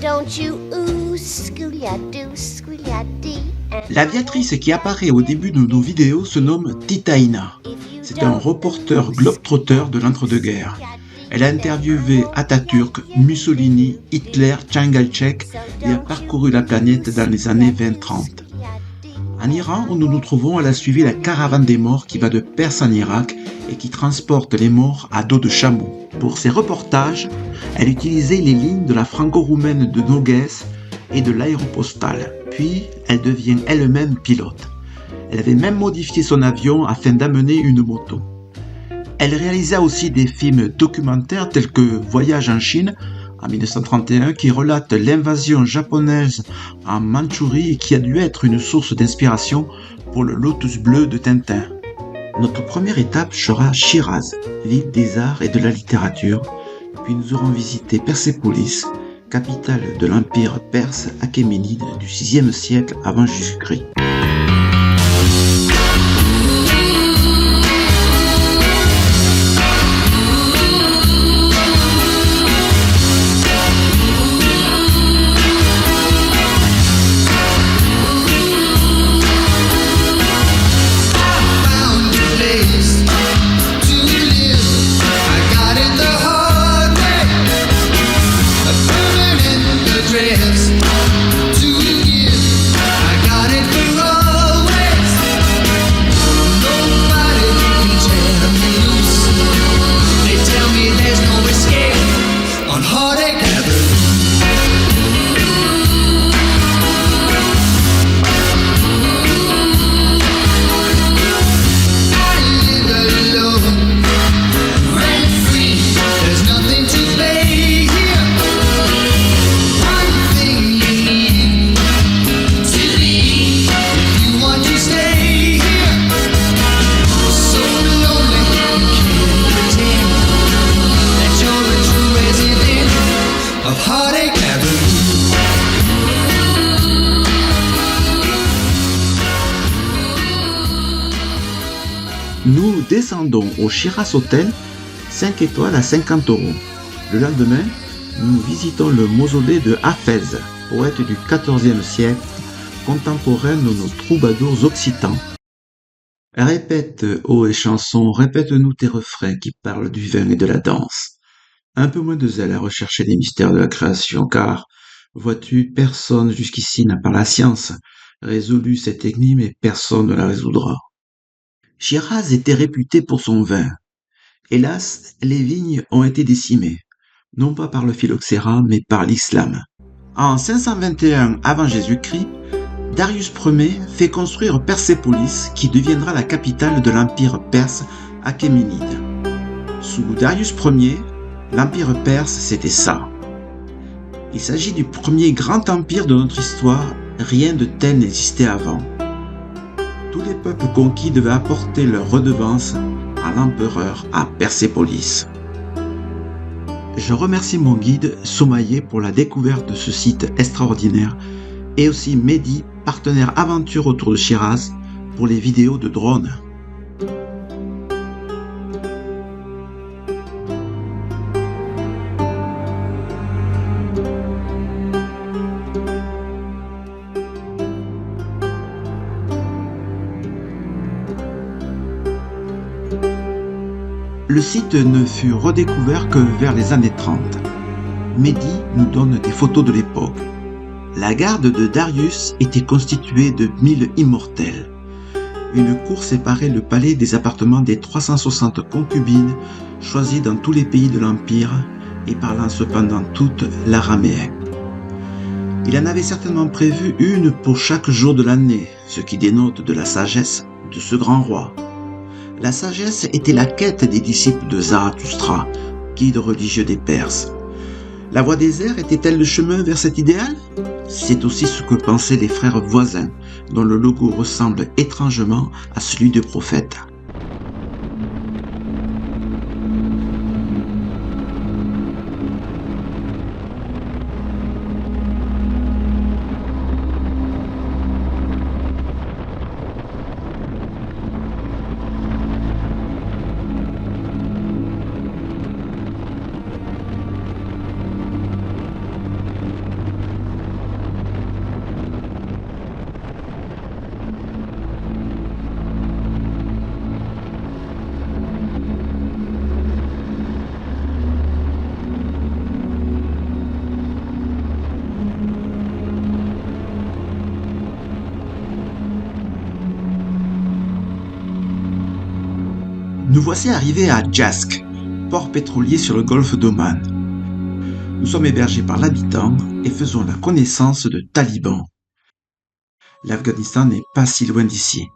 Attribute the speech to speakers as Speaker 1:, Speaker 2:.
Speaker 1: don't you ooh, schooly-a-doo, schooly-a-dee.
Speaker 2: L'aviatrice qui apparaît au début de nos vidéos se nomme Titaina. C'est un reporter globe-trotter de l'entre-deux-guerres. Elle a interviewé Atatürk, Mussolini, Hitler, Tchangalchek et a parcouru la planète dans les années 20-30. En Iran, où nous nous trouvons, elle a suivi la caravane des morts qui va de Perse en Irak et qui transporte les morts à dos de chameau. Pour ses reportages, elle utilisait les lignes de la franco-roumaine de Noghes et de l'Aéropostale. Puis, elle devient elle-même pilote. Elle avait même modifié son avion afin d'amener une moto. Elle réalisa aussi des films documentaires tels que Voyage en Chine en 1931 qui relate l'invasion japonaise en Mandchourie et qui a dû être une source d'inspiration pour le Lotus bleu de Tintin. Notre première étape sera Shiraz, ville des arts et de la littérature, puis nous aurons visité Persépolis, capitale de l'empire perse achéménide du VIe siècle avant Jésus-Christ. Nous descendons au Shiraz Hotel, 5 étoiles à 50 €. Le lendemain, nous visitons le mausolée de Hafez, poète du XIVe siècle, contemporain de nos troubadours occitans. Répète, ô et chansons, répète-nous tes refrains qui parlent du vin et de la danse. Un peu moins de zèle à rechercher les mystères de la création, car, vois-tu, personne jusqu'ici n'a par la science résolu cette énigme et personne ne la résoudra. Shiraz était réputé pour son vin. Hélas, les vignes ont été décimées, non pas par le phylloxéra, mais par l'islam. En 521 avant Jésus-Christ, Darius Ier fait construire Persépolis, qui deviendra la capitale de l'empire perse achéménide. Sous Darius Ier, l'empire perse, c'était ça. Il s'agit du premier grand empire de notre histoire, rien de tel n'existait avant. Tous les peuples conquis devaient apporter leur redevance à l'empereur à Persépolis. Je remercie mon guide Soumaïe pour la découverte de ce site extraordinaire et aussi Mehdi, partenaire aventure autour de Shiraz, pour les vidéos de drone. Le site ne fut redécouvert que vers les années 30. Mehdi nous donne des photos de l'époque. La garde de Darius était constituée de 1000 immortels. Une cour séparait le palais des appartements des 360 concubines choisies dans tous les pays de l'Empire et parlant cependant toutes l'araméen. Il en avait certainement prévu une pour chaque jour de l'année, ce qui dénote de la sagesse de ce grand roi. La sagesse était la quête des disciples de Zarathustra, guide religieux des Perses. La voie des airs était-elle le chemin vers cet idéal ? C'est aussi ce que pensaient les frères voisins, dont le logo ressemble étrangement à celui du prophète. Nous voici arrivés à Jask, port pétrolier sur le golfe d'Oman. Nous sommes hébergés par l'habitant et faisons la connaissance de talibans. L'Afghanistan n'est pas si loin d'ici.